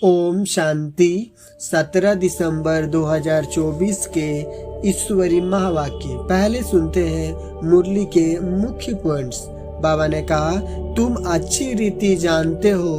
ओम शांति। 17 दिसंबर 2024 के ईश्वरी महावाक्य। पहले सुनते हैं मुरली के मुख्य पॉइंट्स। बाबा ने कहा, तुम अच्छी रीति जानते हो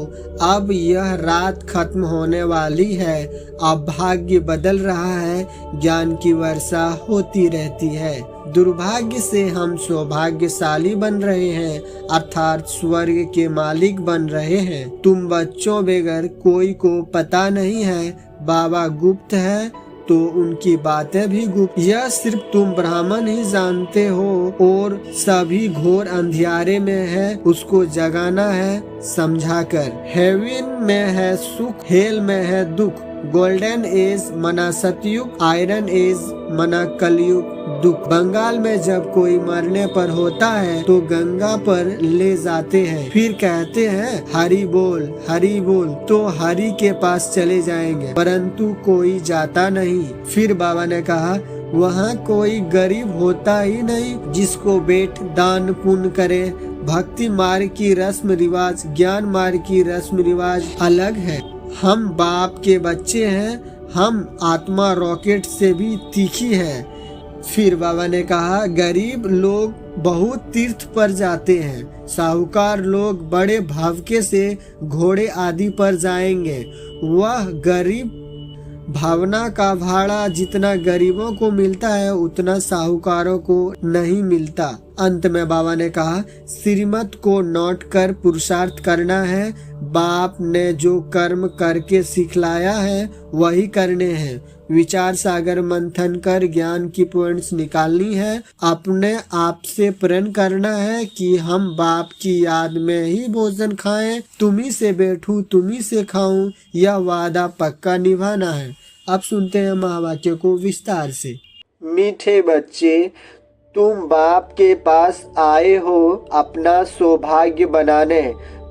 अब यह रात खत्म होने वाली है, अब भाग्य बदल रहा है, ज्ञान की वर्षा होती रहती है। दुर्भाग्य से हम सौभाग्यशाली बन रहे हैं, अर्थात स्वर्ग के मालिक बन रहे हैं। तुम बच्चों बगैर कोई को पता नहीं है, बाबा गुप्त है तो उनकी बातें भी गुप्त। यह सिर्फ तुम ब्राह्मण ही जानते हो और सभी घोर अंधियारे में है, उसको जगाना है समझाकर। हेवन में है सुख, हेल में है दुख। गोल्डन एज मना सतयुग, आयरन एज मना कलयुग दुख। बंगाल में जब कोई मरने पर होता है तो गंगा पर ले जाते हैं, फिर कहते हैं हरि बोल हरि बोल, तो हरि के पास चले जाएंगे, परंतु कोई जाता नहीं। फिर बाबा ने कहा, वहाँ कोई गरीब होता ही नहीं जिसको बैठ दान पुण्य करे। भक्ति मार्ग की रस्म रिवाज, ज्ञान मार्ग की रस्म रिवाज अलग है। हम बाप के बच्चे हैं, हम आत्मा रॉकेट से भी तीखी है। फिर बाबा ने कहा, गरीब लोग बहुत तीर्थ पर जाते हैं, साहूकार लोग बड़े भावके से घोड़े आदि पर जाएंगे। वह गरीब भावना का भाड़ा जितना गरीबों को मिलता है उतना साहूकारों को नहीं मिलता। अंत में बाबा ने कहा, श्रीमत को नोट कर पुरुषार्थ करना है। बाप ने जो कर्म करके सिखलाया है वही करने हैं। विचार सागर मंथन कर ज्ञान की पॉइंट्स निकालनी है। अपने आप से प्रण करना है कि हम बाप की याद में ही भोजन खाएं, तुम्ही से बैठूं तुम्ही से खाऊं, यह वादा पक्का निभाना है। अब सुनते हैं महावाक्य को विस्तार से। मीठे बच्चे, तुम बाप के पास आए हो अपना सौभाग्य बनाने।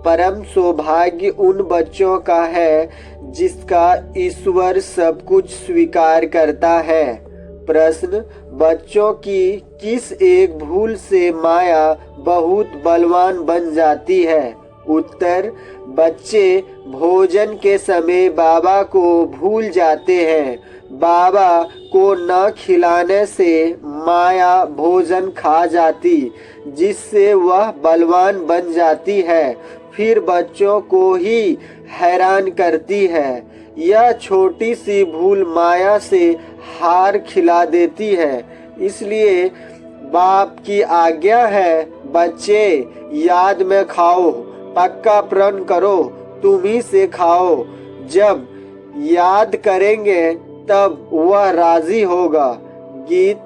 परम सौभाग्य उन बच्चों का है जिसका ईश्वर सब कुछ स्वीकार करता है। प्रश्न, बच्चों की किस एक भूल से माया बहुत बलवान बन जाती है? उत्तर, बच्चे भोजन के समय बाबा को भूल जाते हैं। बाबा को न खिलाने से माया भोजन खा जाती, जिससे वह बलवान बन जाती है, फिर बच्चों को ही हैरान करती है। यह छोटी सी भूल माया से हार खिला देती है। इसलिए बाप की आज्ञा है, बच्चे याद में खाओ, पक्का प्रण करो, तुम्ही से खाओ। जब याद करेंगे तब वह राजी होगा। गीत,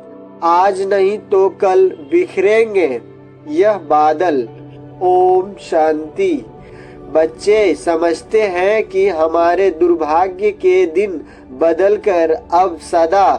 आज नहीं तो कल बिखरेंगे यह बादल। ओम शांति। बच्चे समझते हैं कि हमारे दुर्भाग्य के दिन बदलकर अब सदा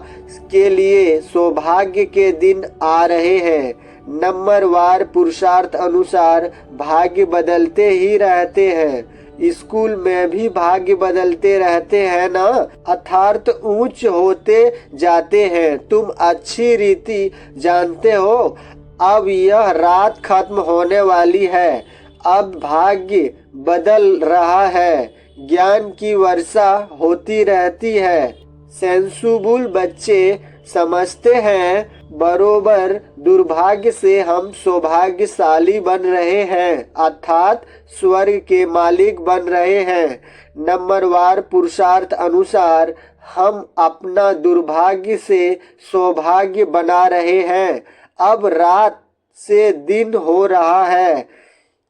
के लिए सौभाग्य के दिन आ रहे हैं। नंबरवार पुरुषार्थ अनुसार भाग्य बदलते ही रहते हैं। स्कूल में भी भाग्य बदलते रहते हैं ना, अर्थात ऊंच होते जाते हैं। तुम अच्छी रीति जानते हो अब यह रात खत्म होने वाली है, अब भाग्य बदल रहा है, ज्ञान की वर्षा होती रहती है। सेंसुबुल बच्चे समझते हैं बरोबर दुर्भाग्य से हम सौभाग्यशाली बन रहे हैं, अर्थात स्वर्ग के मालिक बन रहे हैं। नंबरवार पुरुषार्थ अनुसार हम अपना दुर्भाग्य से सौभाग्य बना रहे हैं। अब रात से दिन हो रहा है,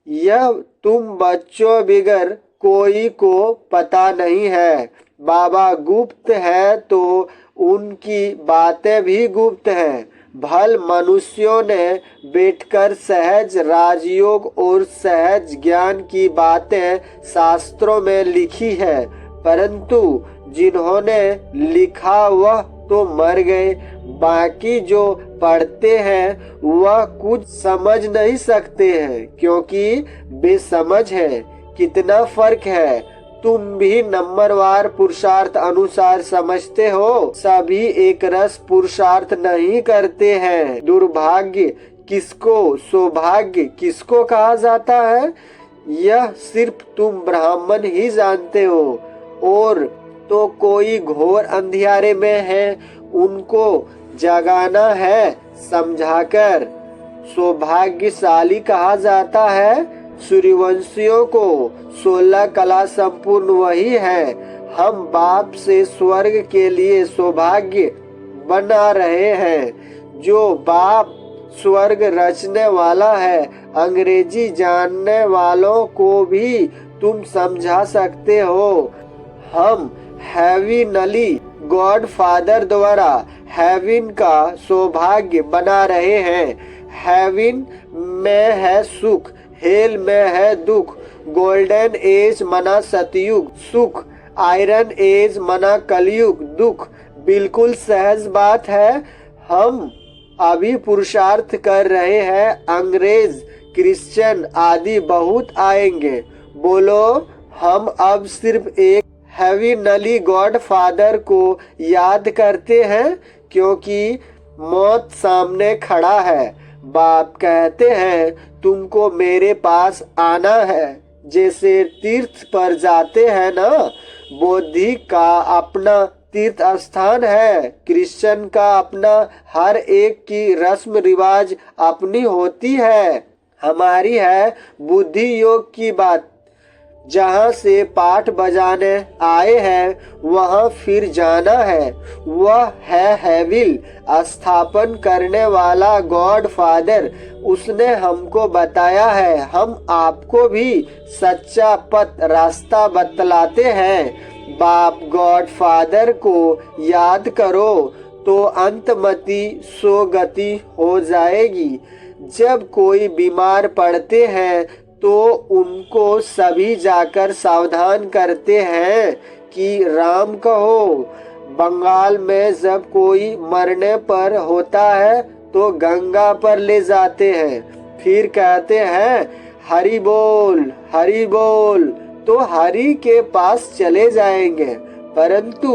यह तुम बच्चों बगैर कोई को पता नहीं है। बाबा गुप्त है तो उनकी बातें भी गुप्त हैं। भल मनुष्यों ने बैठकर सहज राजयोग और सहज ज्ञान की बातें शास्त्रों में लिखी है, परंतु जिन्होंने लिखा वह तो मर गए। बाकी जो पढ़ते हैं वह कुछ समझ नहीं सकते हैं, क्योंकि बेसमझ है। कितना फर्क है। तुम भी नंबरवार पुरुषार्थ अनुसार समझते हो, सभी एक रस पुरुषार्थ नहीं करते हैं। दुर्भाग्य किसको, सौभाग्य किसको कहा जाता है, यह सिर्फ तुम ब्राह्मण ही जानते हो। और तो कोई घोर अंधियारे में है, उनको जगाना है समझाकर। सौभाग्यशाली कहा जाता है सूर्यवंशियों को 16 कला संपूर्ण वही है। हम बाप से स्वर्ग के लिए सौभाग्य बना रहे हैं। जो बाप स्वर्ग रचने वाला है, अंग्रेजी जानने वालों को भी तुम समझा सकते हो। हम हेविनली गॉड फादर द्वारा हेवन का सौभाग्य बना रहे हैं। हेवन में है सुख, हेल में है दुख। गोल्डन एज मना सतयुग सुख, आयरन एज मना कलयुग दुख। बिल्कुल सहज बात है। हम अभी पुरुषार्थ कर रहे हैं, अंग्रेज क्रिश्चियन आदि बहुत आएंगे। बोलो, हम अब सिर्फ एक हेविनली गॉड फादर को याद करते हैं क्योंकि मौत सामने खड़ा है। बाप कहते हैं तुमको मेरे पास आना है। जैसे तीर्थ पर जाते हैं ना, बौद्धिक का अपना तीर्थ स्थान है, क्रिश्चियन का अपना, हर एक की रस्म रिवाज अपनी होती है। हमारी है बुद्धि योग की बात। जहाँ से पाठ बजाने आए हैं वहाँ फिर जाना है। वह है हेविल स्थापन करने वाला गॉड फादर। उसने हमको बताया है। हम आपको भी सच्चा पथ रास्ता बतलाते हैं। बाप गॉड फादर को याद करो तो अंतमति सोगति हो जाएगी। जब कोई बीमार पड़ते हैं तो उनको सभी जाकर सावधान करते हैं कि राम कहो। बंगाल में जब कोई मरने पर होता है तो गंगा पर ले जाते हैं, फिर कहते हैं हरि बोल हरि बोल, तो हरि के पास चले जाएंगे। परंतु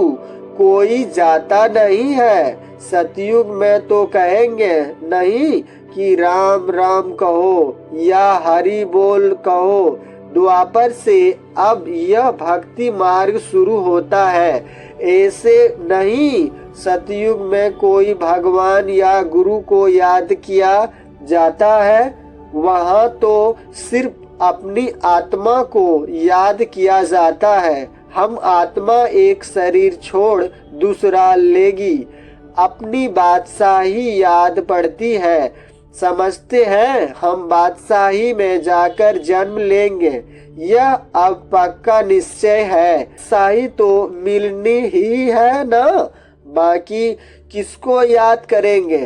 कोई जाता नहीं है। सतयुग में तो कहेंगे नहीं कि राम राम कहो या हरि बोल कहो। द्वापर से अब यह भक्ति मार्ग शुरू होता है। ऐसे नहीं सतयुग में कोई भगवान या गुरु को याद किया जाता है, वहाँ तो सिर्फ अपनी आत्मा को याद किया जाता है। हम आत्मा एक शरीर छोड़ दूसरा लेगी, अपनी बादशाही याद पड़ती है। समझते हैं हम बादशाही में जाकर जन्म लेंगे। यह अब पक्का निश्चय है। शाही तो मिलनी ही है ना, बाकी किसको याद करेंगे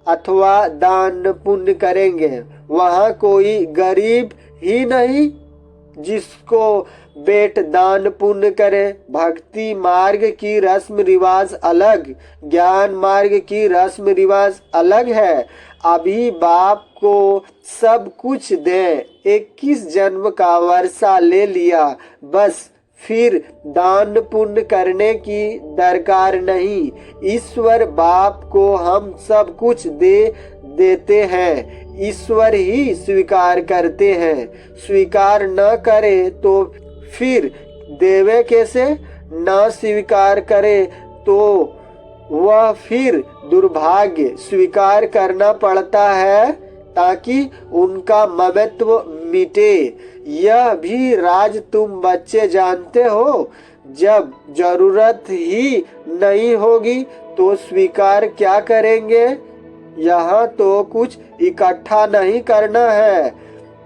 अथवा दान पुण्य करेंगे। वहाँ कोई गरीब ही नहीं जिसको बेट दान पुण्य करे। भक्ति मार्ग की रस्म रिवाज अलग, ज्ञान मार्ग की रस्म रिवाज अलग है। अभी बाप को सब कुछ दे, 21 जन्म का वर्षा ले लिया, बस फिर दान पुण्य करने की दरकार नहीं। ईश्वर बाप को हम सब कुछ दे देते हैं, ईश्वर ही स्वीकार करते हैं। स्वीकार न करे तो फिर देवे कैसे? न स्वीकार करे तो वह फिर दुर्भाग्य स्वीकार करना पड़ता है ताकि उनका ममत्व मिटे। यह भी राज तुम बच्चे जानते हो। जब जरूरत ही नहीं होगी तो स्वीकार क्या करेंगे? यहाँ तो कुछ इकट्ठा नहीं करना है,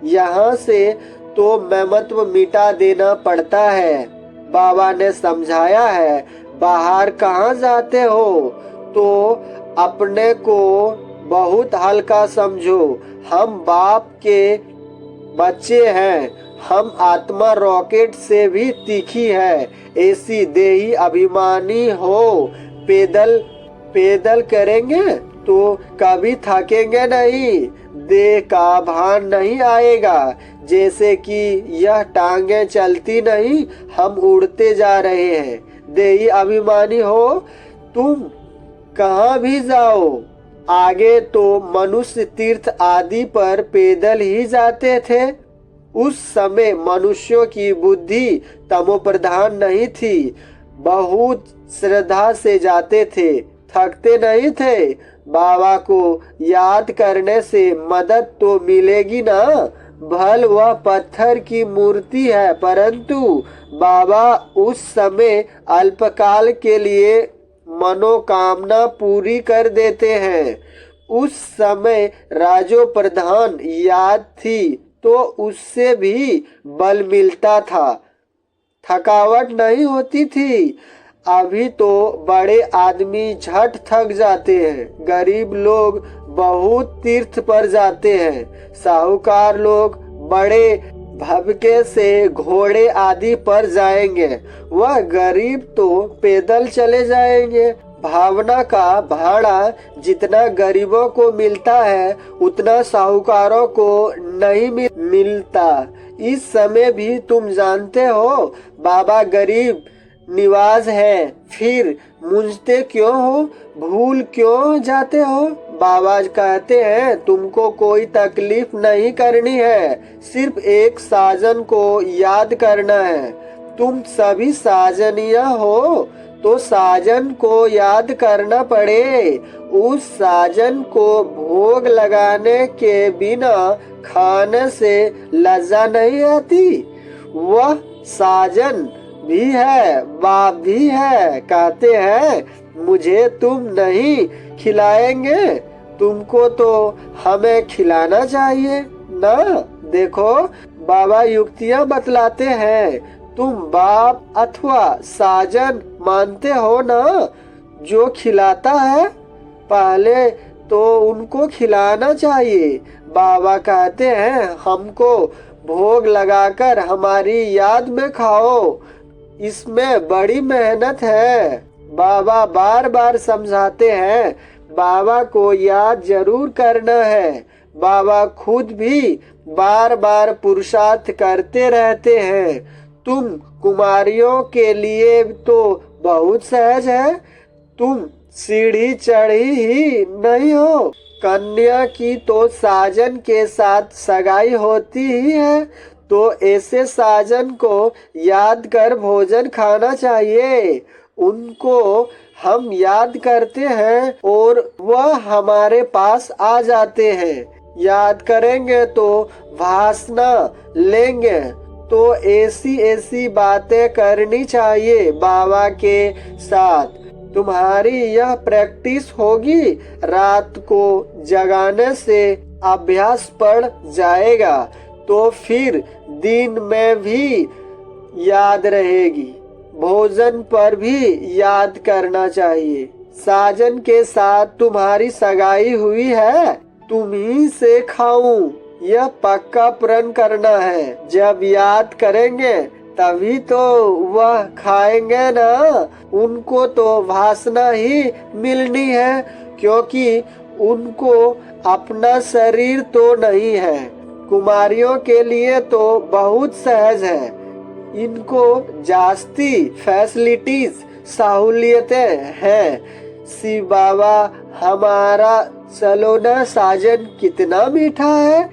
यहाँ से तो ममत्व मिटा देना पड़ता है। बाबा ने समझाया है, बाहर कहाँ जाते हो तो अपने को बहुत हल्का समझो। हम बाप के बच्चे हैं। हम आत्मा रॉकेट से भी तीखी है। ऐसी देही अभिमानी हो। पैदल करेंगे तो कभी थकेंगे नहीं, देह का भान नहीं आएगा। जैसे कि यह टांगे चलती नहीं, हम उड़ते जा रहे हैं। देही अभिमानी हो तुम कहाँ भी जाओ। आगे तो मनुष्य तीर्थ आदि पर पैदल ही जाते थे, उस समय मनुष्यों की बुद्धि तमोप्रधान नहीं थी, बहुत श्रद्धा से जाते थे, थकते नहीं थे। बाबा को याद करने से मदद तो मिलेगी ना। भल वह पत्थर की मूर्ति है, परंतु बाबा उस समय अल्पकाल के लिए मनोकामना पूरी कर देते हैं। उस समय राजो प्रधान याद थी तो उससे भी बल मिलता था, थकावट नहीं होती थी। अभी तो बड़े आदमी झट थक जाते हैं, गरीब लोग बहुत तीर्थ पर जाते हैं, साहूकार लोग बड़े भबके से घोड़े आदि पर जाएंगे, वह गरीब तो पैदल चले जाएंगे। भावना का भाड़ा जितना गरीबों को मिलता है उतना साहूकारों को नहीं मिलता। इस समय भी तुम जानते हो बाबा गरीब निवाज है, फिर मूंझते क्यों हो, भूल क्यों जाते हो। बाबा कहते हैं तुमको कोई तकलीफ नहीं करनी है, सिर्फ एक साजन को याद करना है। तुम सभी साजनिया हो तो साजन को याद करना पड़े। उस साजन को भोग लगाने के बिना खाने से लज्जा नहीं आती। वह साजन भी है, बाप भी है। कहते हैं मुझे तुम नहीं खिलाएंगे, तुमको तो हमें खिलाना चाहिए ना। देखो बाबा युक्तियां बतलाते हैं, तुम बाप अथवा साजन मानते हो ना, जो खिलाता है पहले तो उनको खिलाना चाहिए। बाबा कहते हैं हमको भोग लगाकर हमारी याद में खाओ, इसमें बड़ी मेहनत है। बाबा बार बार समझाते हैं बाबा को याद जरूर करना है। बाबा खुद भी बार बार पुरुषार्थ करते रहते हैं। तुम कुमारियों के लिए तो बहुत सहज है, तुम सीढ़ी चढ़ी ही नहीं हो। कन्या की तो साजन के साथ सगाई होती ही है, तो ऐसे साजन को याद कर भोजन खाना चाहिए। उनको हम याद करते हैं और वह हमारे पास आ जाते हैं। याद करेंगे तो वासना लेंगे, तो ऐसी ऐसी बातें करनी चाहिए बाबा के साथ। तुम्हारी यह प्रैक्टिस होगी, रात को जगाने से अभ्यास पड़ जाएगा, तो फिर दिन में भी याद रहेगी। भोजन पर भी याद करना चाहिए। साजन के साथ तुम्हारी सगाई हुई है, तुम ही से खाऊं, यह पक्का प्रण करना है। जब याद करेंगे तभी तो वह खाएंगे ना। उनको तो वासना ही मिलनी है, क्योंकि उनको अपना शरीर तो नहीं है। कुमारियों के लिए तो बहुत सहज है, इनको जास्ती फैसिलिटीज सहूलियतें हैं। शिव बाबा हमारा सलोना साजन कितना मीठा है।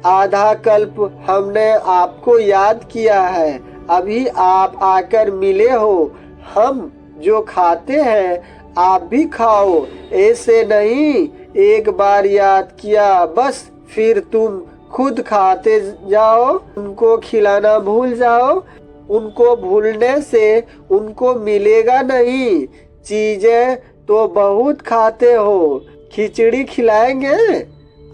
आधा कल्प हमने आपको याद किया है, अभी आप आकर मिले हो। हम जो खाते हैं आप भी खाओ, ऐसे नहीं एक बार याद किया बस फिर तुम खुद खाते जाओ, उनको खिलाना भूल जाओ। उनको भूलने से उनको मिलेगा नहीं। चीजें तो बहुत खाते हो, खिचड़ी खिलाएंगे,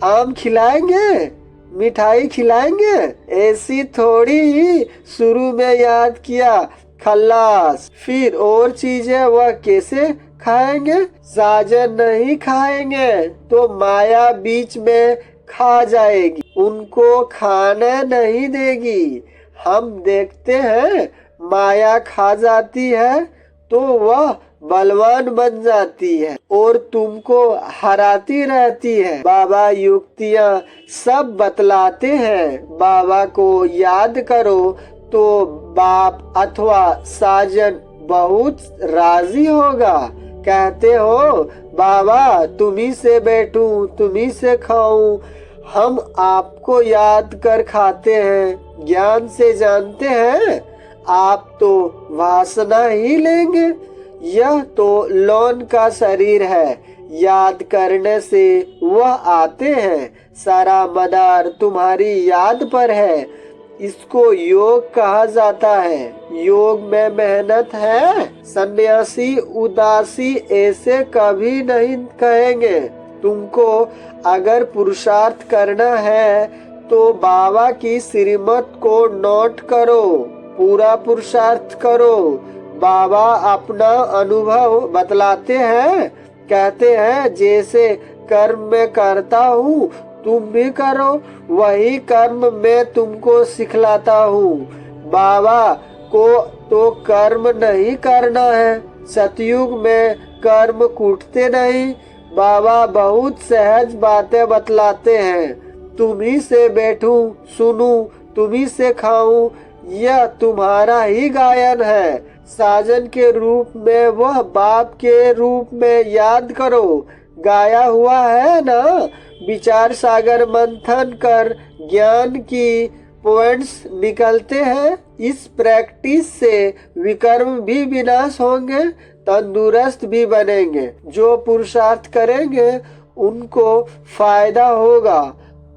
आम खिलाएंगे, मिठाई खिलाएंगे, ऐसी थोड़ी ही शुरू में याद किया खल्लास, फिर और चीजें वह कैसे खाएंगे। साजन नहीं खाएंगे तो माया बीच में खा जाएगी, उनको खाने नहीं देगी। हम देखते हैं माया खा जाती है तो वह बलवान बन जाती है और तुमको हराती रहती है। बाबा युक्तियाँ सब बतलाते हैं, बाबा को याद करो तो बाप अथवा साजन बहुत राजी होगा। कहते हो बाबा तुम्ही से बैठूं, तुम्ही से खाऊं, हम आपको याद कर खाते हैं, ज्ञान से जानते हैं, आप तो वासना ही लेंगे। यह तो लौन का शरीर है, याद करने से वह आते हैं, सारा मदार तुम्हारी याद पर है। इसको योग कहा जाता है, योग में मेहनत है। सन्यासी उदासी ऐसे कभी नहीं कहेंगे। तुमको अगर पुरुषार्थ करना है तो बाबा की श्रीमत को नोट करो, पूरा पुरुषार्थ करो। बाबा अपना अनुभव बतलाते हैं, कहते हैं जैसे कर्म में करता हूँ तुम भी करो, वही कर्म मैं तुमको सिखलाता हूँ। बाबा को तो कर्म नहीं करना है, सतयुग में कर्म कूटते नहीं। बाबा बहुत सहज बातें बतलाते हैं, तुम्ही से बैठूं सुनूं, तुम्ही से खाऊं, यह तुम्हारा ही गायन है। साजन के रूप में वह बाप के रूप में याद करो, गाया हुआ है ना। विचार सागर मंथन कर ज्ञान की पॉइंट्स निकलते हैं। इस प्रैक्टिस से विकर्म भी विनाश होंगे, तंदुरुस्त भी बनेंगे। जो पुरुषार्थ करेंगे उनको फायदा होगा,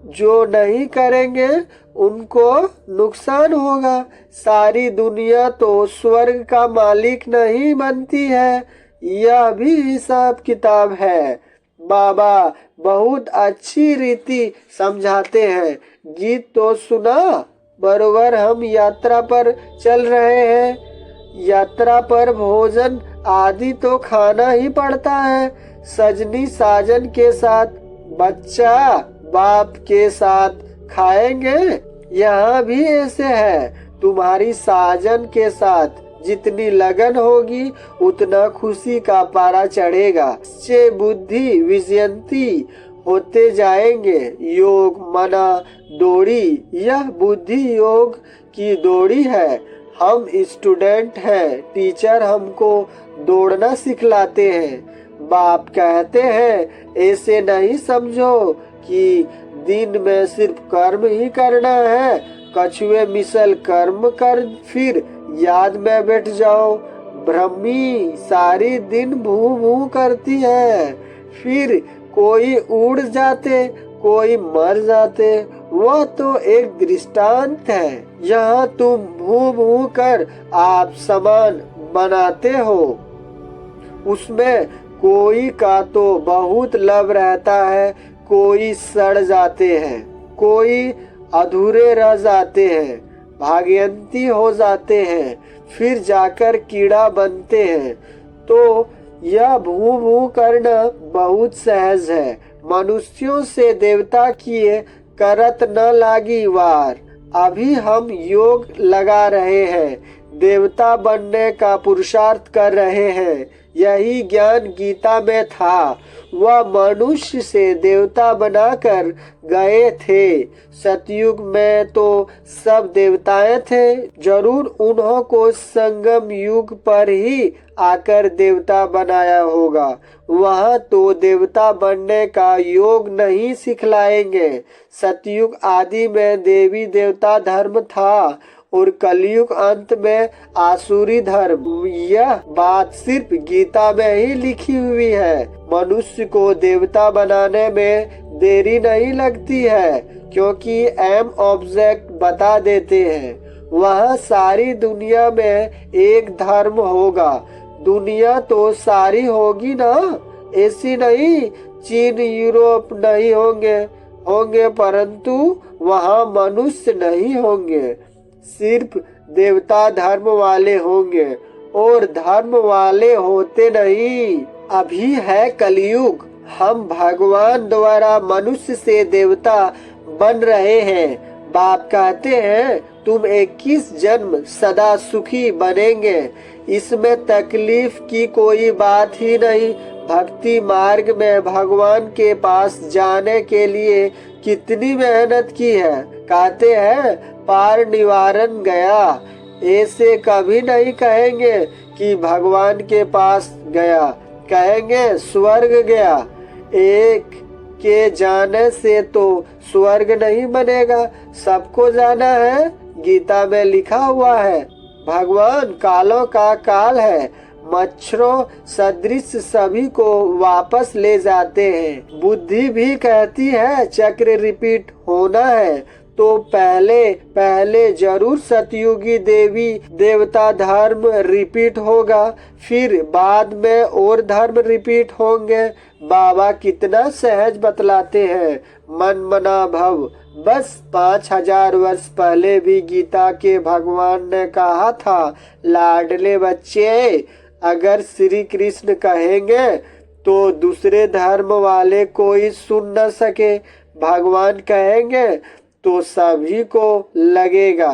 जो नहीं करेंगे उनको नुकसान होगा। सारी दुनिया तो स्वर्ग का मालिक नहीं बनती है, यह भी हिसाब किताब है। बाबा बहुत अच्छी रीति समझाते हैं। गीत तो सुना, बरोबर हम यात्रा पर चल रहे हैं। यात्रा पर भोजन आदि तो खाना ही पड़ता है। सजनी साजन के साथ, बच्चा बाप के साथ खाएंगे। यहाँ भी ऐसे है, तुम्हारी साजन के साथ जितनी लगन होगी उतना खुशी का पारा चढ़ेगा। से बुद्धि विजयंती होते जाएंगे। योग मना दौड़ी, यह बुद्धि योग की दौड़ी है। हम स्टूडेंट हैं, टीचर हमको दौड़ना सिखलाते हैं। बाप कहते हैं ऐसे नहीं समझो कि दिन में सिर्फ कर्म ही करना है। कछुए मिसल कर्म कर फिर याद में बैठ जाओ। ब्रह्मी सारी दिन भू भू करती है, फिर कोई उड़ जाते कोई मर जाते। वह तो एक दृष्टांत है। यहाँ तुम भू भू कर आप समान बनाते हो, उसमें कोई का तो बहुत लब रहता है, कोई सड़ जाते हैं, कोई अधूरे रह जाते हैं, भाग्यंती हो जाते हैं, फिर जाकर कीड़ा बनते हैं। तो यह भू भू करना बहुत सहज है। मनुष्यों से देवता किए करत न लागी वार। अभी हम योग लगा रहे हैं, देवता बनने का पुरुषार्थ कर रहे हैं। यही ज्ञान गीता में था। वह मनुष्य से देवता बनाकर गए थे। सतयुग में तो सब देवताएं थे, जरूर उन्हों को संगम युग पर ही आकर देवता बनाया होगा। वहाँ तो देवता बनने का योग नहीं सिखलाएंगे। सतयुग आदि में देवी देवता धर्म था और कलयुग अंत में आसुरी धर्म। यह बात सिर्फ गीता में ही लिखी हुई है। मनुष्य को देवता बनाने में देरी नहीं लगती है, क्योंकि एम ऑब्जेक्ट बता देते हैं। वहाँ सारी दुनिया में एक धर्म होगा। दुनिया तो सारी होगी ना, ऐसी नहीं चीन यूरोप नहीं होंगे परंतु वहाँ मनुष्य नहीं होंगे। सिर्फ देवता धर्म वाले होंगे और धर्म वाले होते नहीं। अभी है कलयुग, हम भगवान द्वारा मनुष्य से देवता बन रहे हैं। बाप कहते हैं तुम 21 जन्म सदा सुखी बनेंगे, इसमें तकलीफ की कोई बात ही नहीं। भक्ति मार्ग में भगवान के पास जाने के लिए कितनी मेहनत की है। कहते हैं पार निवारण गया, ऐसे कभी नहीं कहेंगे कि भगवान के पास गया, कहेंगे स्वर्ग गया। एक के जाने से तो स्वर्ग नहीं बनेगा, सबको जाना है। गीता में लिखा हुआ है, भगवान कालों का काल है, मच्छरों सदृश सभी को वापस ले जाते हैं। बुद्धि भी कहती है चक्र रिपीट होना है, तो पहले पहले जरूर सतयुगी देवी देवता धर्म रिपीट होगा, फिर बाद में और धर्म रिपीट होंगे। बाबा कितना सहज बतलाते हैं, मन मना भव। बस 5000 वर्ष पहले भी गीता के भगवान ने कहा था, लाडले बच्चे, अगर श्री कृष्ण कहेंगे तो दूसरे धर्म वाले कोई सुन न सके, भगवान कहेंगे तो सभी को लगेगा।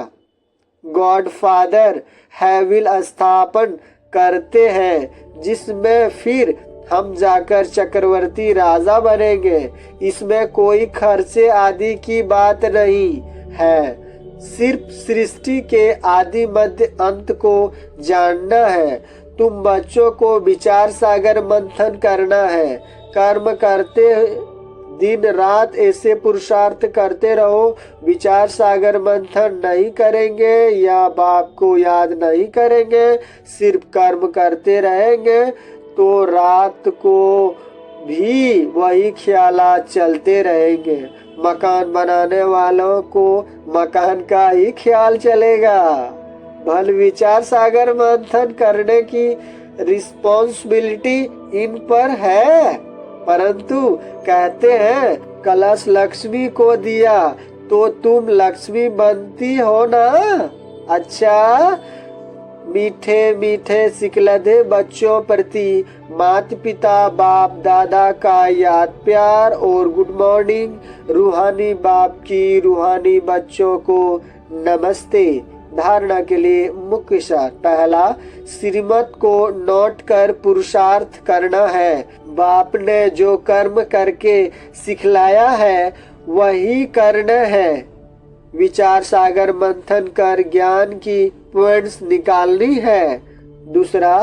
गॉड फादर हैविल स्थापन करते हैं, जिसमें फिर हम जाकर चक्रवर्ती राजा बनेंगे। इसमें कोई खर्चे आदि की बात नहीं है, सिर्फ सृष्टि के आदि मध्य अंत को जानना है। तुम बच्चों को विचार सागर मंथन करना है। कर्म करते दिन रात ऐसे पुरुषार्थ करते रहो। विचार सागर मंथन नहीं करेंगे या बाप को याद नहीं करेंगे, सिर्फ कर्म करते रहेंगे तो रात को भी वही ख्यालात चलते रहेंगे। मकान बनाने वालों को मकान का ही ख्याल चलेगा। भल विचार सागर मंथन करने की रिस्पॉन्सिबिलिटी इन पर है, परंतु कहते हैं कलश लक्ष्मी को दिया तो तुम लक्ष्मी बनती हो ना। अच्छा, मीठे मीठे सिकलधे बच्चों प्रति माता पिता बाप दादा का याद प्यार और गुड मॉर्निंग। रूहानी बाप की रूहानी बच्चों को नमस्ते। धारणा के लिए मुख्य सार, पहला, श्रीमत को नोट कर पुरुषार्थ करना है। बाप ने जो कर्म करके सिखलाया है वही करना है। विचार सागर मंथन कर ज्ञान की पॉइंट्स निकालनी है। दूसरा,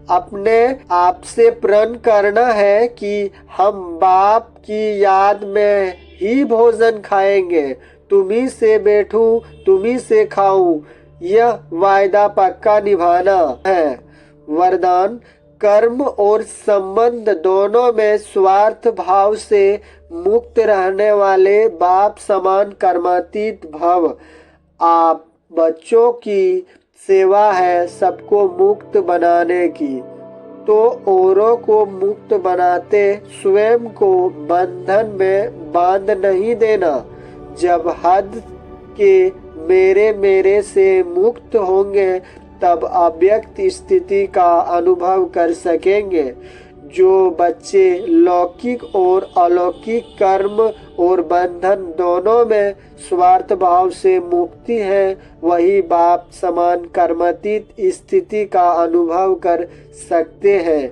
अपने आप से प्रण करना है कि हम बाप की याद में ही भोजन खाएंगे, तुम्ही से बैठूं तुम्ही से खाऊं, यह वायदा पक्का निभाना है। वरदान, कर्म और संबंध दोनों में स्वार्थ भाव से मुक्त रहने वाले बाप समान कर्मातीत भव। आप बच्चों की सेवा है सबको मुक्त बनाने की, तो औरों को मुक्त बनाते स्वयं को बंधन में बांध नहीं देना। जब हद के मेरे मेरे से मुक्त होंगे तब अव्यक्त स्थिति का अनुभव कर सकेंगे। जो बच्चे लौकिक और अलौकिक कर्म और बंधन दोनों में स्वार्थ भाव से मुक्ति है, वही बाप समान कर्मातीत स्थिति का अनुभव कर सकते हैं।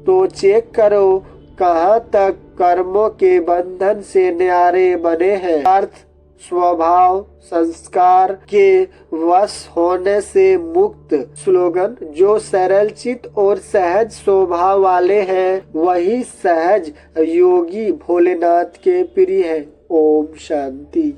तो चेक करो कहाँ तक कर्मों के बंधन से न्यारे बने हैं। अर्थ, स्वभाव संस्कार के वश होने से मुक्त। स्लोगन, जो सरल चित और सहज स्वभाव वाले हैं वही सहज योगी भोलेनाथ के प्रिय है। ओम शांति।